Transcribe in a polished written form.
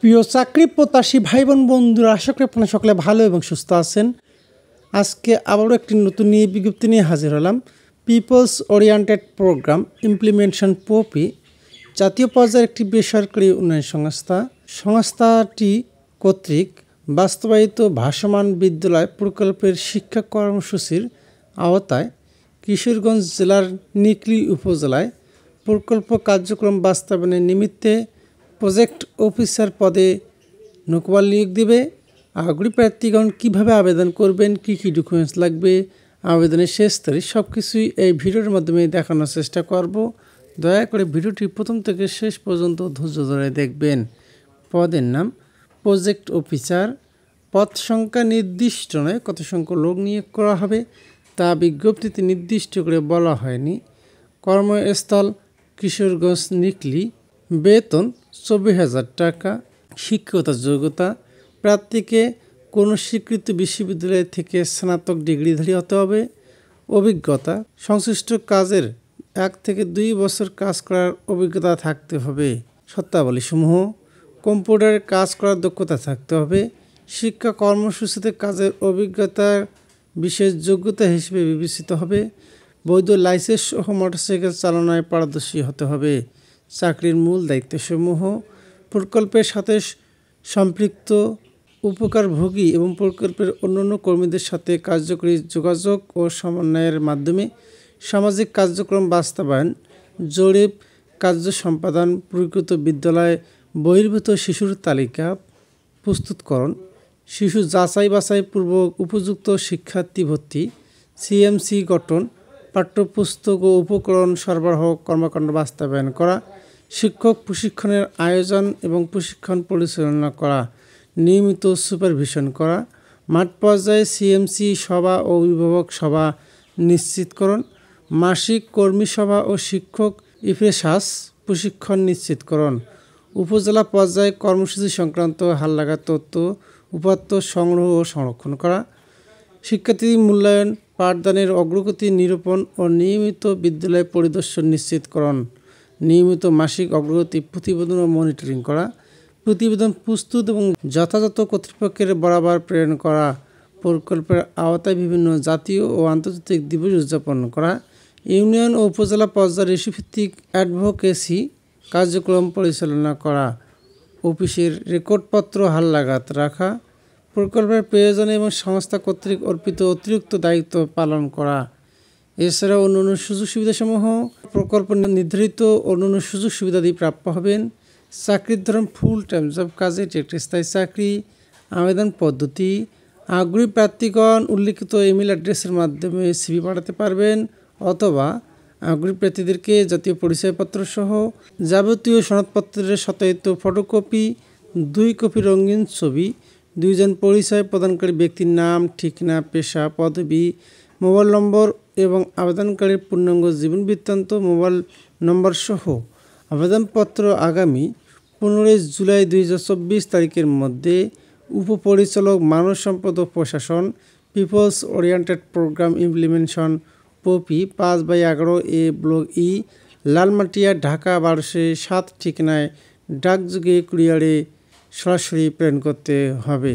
প্রিয় চাকরি প্রত্যাশী ভাই বোন বন্ধুরা, আশা করি আপনারা সকলে ভালো এবং সুস্থ আছেন। আজকে আবারও একটি নতুন বিজ্ঞপ্তি নিয়ে হাজির হলাম। People's oriented program implementation POPI জাতীয় পর্যায়ের একটি বেসরকারি উন্নয়ন সংস্থাটি কর্তৃক বাস্তবায়িত ভাসমান বিদ্যালয় প্রকল্পের শিক্ষা কর্মসূচির আওতায় কিশোরগঞ্জ জেলার নিকলী উপজেলায় প্রকল্প কার্যক্রম বাস্তবায়নের নিমিত্তে প্রজেক্ট অফিসার পদে নৌকবল নিয়োগ দেবে। আগ্রহী প্রার্থীগণ কীভাবে আবেদন করবেন, কী কী ডকুমেন্টস লাগবে, আবেদনের শেষ তারিখ, সব কিছুই এই ভিডিওর মাধ্যমে দেখানোর চেষ্টা করব। দয়া করে ভিডিওটি প্রথম থেকে শেষ পর্যন্ত ধৈর্য ধরে দেখবেন। পদের নাম প্রজেক্ট অফিসার। পদ সংখ্যা নির্দিষ্ট নয়, কত সংখ্যক লোক নিয়োগ করা হবে তা বিজ্ঞপ্তিতে নির্দিষ্ট করে বলা হয়নি। কর্মস্থল কিশোরগঞ্জ নিকলী। বেতন 24,000 টাকা। শিক্ষকতা যোগ্যতা প্রার্থীকে কোনো স্বীকৃত বিশ্ববিদ্যালয় থেকে স্নাতক ডিগ্রিধারী হতে হবে। অভিজ্ঞতা সংশ্লিষ্ট কাজের 1 থেকে 2 বছর কাজ করার অভিজ্ঞতা থাকতে হবে। শর্তাবলীসমূহ: কম্পিউটারে কাজ করার দক্ষতা থাকতে হবে। শিক্ষা কর্মসূচিতে কাজের অভিজ্ঞতার বিশেষ যোগ্যতা হিসেবে বিবেচিত হবে। বৈধ লাইসেন্স সহ মোটরসাইকেল চালনায় পারদর্শী হতে হবে। চাকরির মূল দায়িত্বসমূহ: প্রকল্পের সাথে সম্পৃক্ত উপকারভোগী এবং প্রকল্পের অন্যান্য কর্মীদের সাথে কার্যকরী যোগাযোগ ও সমন্বয়ের মাধ্যমে সামাজিক কার্যক্রম বাস্তবায়ন, জরিপ কার্য সম্পাদন, প্রকৃত বিদ্যালয় বহির্ভূত শিশুর তালিকা প্রস্তুতকরণ, শিশু যাচাই বাছাই পূর্বক উপযুক্ত শিক্ষার্থী ভর্তি, সিএমসি গঠন, পাঠ্যপুস্তক ও উপকরণ সরবরাহ কর্মকাণ্ড বাস্তবায়ন করা, শিক্ষক প্রশিক্ষণের আয়োজন এবং প্রশিক্ষণ পরিচালনা করা, নিয়মিত সুপারভিশন করা, মাঠ পর্যায়ে সিএমসি সভা ও অভিভাবক সভা নিশ্চিতকরণ, মাসিক কর্মী সভা ও শিক্ষক ইফরেশাস প্রশিক্ষণ নিশ্চিতকরণ, উপজেলা পর্যায়ে কর্মসূচি সংক্রান্ত হালনাগাদ তথ্য উপাত্ত সংগ্রহ ও সংরক্ষণ করা, শিক্ষার্থী মূল্যায়ন, পাঠদানের অগ্রগতি নিরূপণ ও নিয়মিত বিদ্যালয় পরিদর্শন নিশ্চিতকরণ, নিয়মিত মাসিক অগ্রগতি প্রতিবেদন ও মনিটরিং করা, প্রতিবেদন প্রস্তুত এবং যথাযথ কর্তৃপক্ষের বরাবর প্রেরণ করা, প্রকল্পের আওতায় বিভিন্ন জাতীয় ও আন্তর্জাতিক দিবস উদযাপন করা, ইউনিয়ন ও উপজেলা পর্যায়ে ইস্যুভিত্তিক অ্যাডভোকেসি কার্যক্রম পরিচালনা করা, অফিসের রেকর্ডপত্র হালনাগাদ রাখা, প্রকল্পের প্রয়োজনে এবং সংস্থা কর্তৃক অর্পিত অতিরিক্ত দায়িত্ব পালন করা। এছাড়াও অন্যান্য সুযোগ সুবিধাসমূহ: প্রকল্প নির্ধারিত অন্যান্য সুযোগ সুবিধাদি প্রাপ্য হবেন। চাকরির ধরন ফুল টাইম জব, কাজে একটি স্থায়ী চাকরি। আবেদন পদ্ধতি: আগ্রহী প্রার্থীগণ উল্লিখিত ইমেল অ্যাড্রেসের মাধ্যমে সিভি পাঠাতে পারবেন অথবা আগ্রহী প্রার্থীদেরকে জাতীয় পরিচয়পত্র সহ যাবতীয় সনদপত্রের সত্যায়িত ফটোকপি, 2 কপি রঙিন ছবি, 2 জন পরিচয় প্রদানকারী ব্যক্তির নাম, ঠিকানা, পেশা, পদবি, মোবাইল নম্বর এবং আবেদনকারীর পূর্ণাঙ্গ জীবন বৃত্তান্ত, মোবাইল নম্বর সহ আবেদনপত্র আগামী 15 জুলাই 2024 তারিখের মধ্যে উপপরিচালক মানব সম্পদ ও প্রশাসন, people's oriented program implementation POPI, 5/11 A block E, Lalmatia, Dhaka 1207 ঠিকানায় ডাকযোগে কুরিয়ারে সরাসরি প্রেরণ করতে হবে।